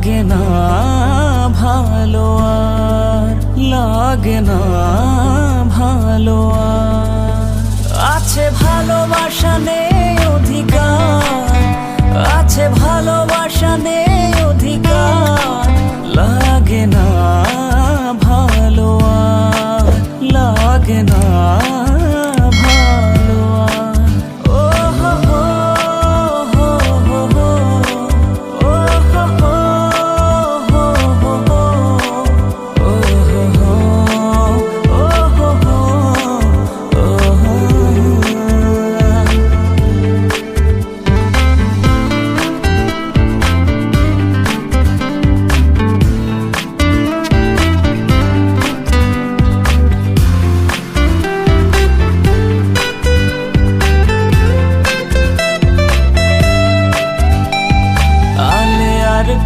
লাগে না ভালো আর, লাগে না ভালো আর। আছে ভালোবাসা নেই অধিকার, আছে ভালোবাসা নেই অধিকার, লাগে না ভালো আর, লাগে না ভালো আর। ও হো হো হো হো হো, ও হো হো হো হো হো, ও হো হো, ও হো হো, ও হো।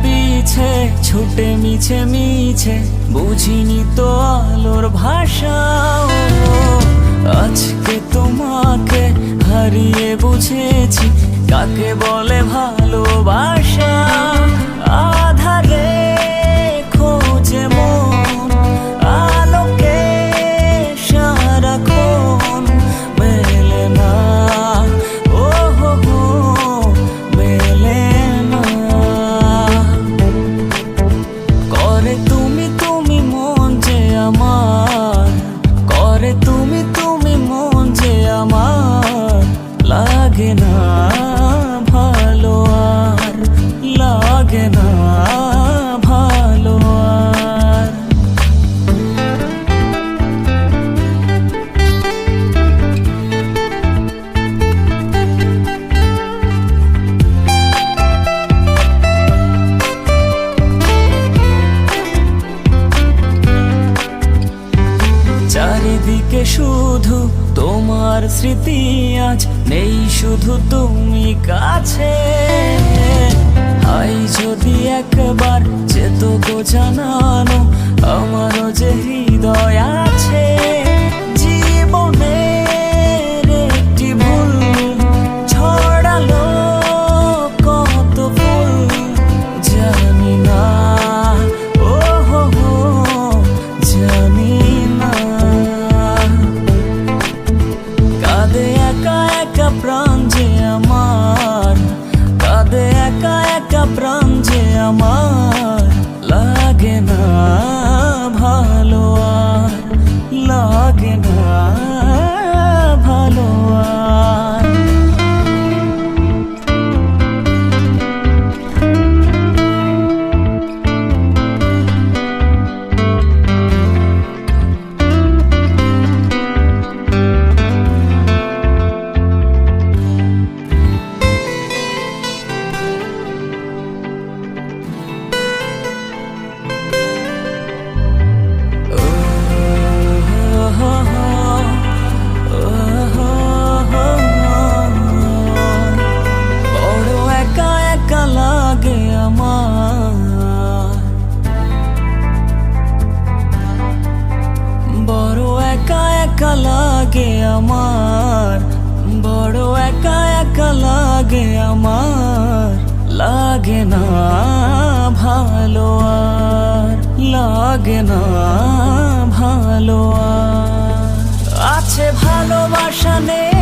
পিছে ছুটে মিছে মিছে বুঝিনি তো আলোর ভাষা, আজকে তোমাকে হারিয়ে বুঝেছি কাকে বলে ভালোবাসা। আধারে খোঁজে মন আলোকে সারাক্ষণ, মেলে না ও হো হো, মেলে না। করে তুমি তুমি মন যে আমার, করে তুমি তুমি মন যে আমার, লাগে না ভালো আর, লাগে না ভালো আর। চারিদিকে শুধু তোমার স্মৃতি, আজ নেই শুধু তুমি কাছে। হাই যদি একবার যেত গো জানানো, আমারও যে হৃদয় আছে। জীবনের একটি ভুল ছড়ালো কত ফুল, জানি না ও হো হো, জানি না। কাঁদে একা একা প্রাণ যে আমার, কাঁদে একা একা প্রাণ যে আমার, লাগে না ভালো আর, লাগে না ভালো আর। লাগে আমার, বড় একা একা লাগে আমার, লাগে না ভালো আর, লাগে না ভালো আর। আছে ভালোবাসা নেই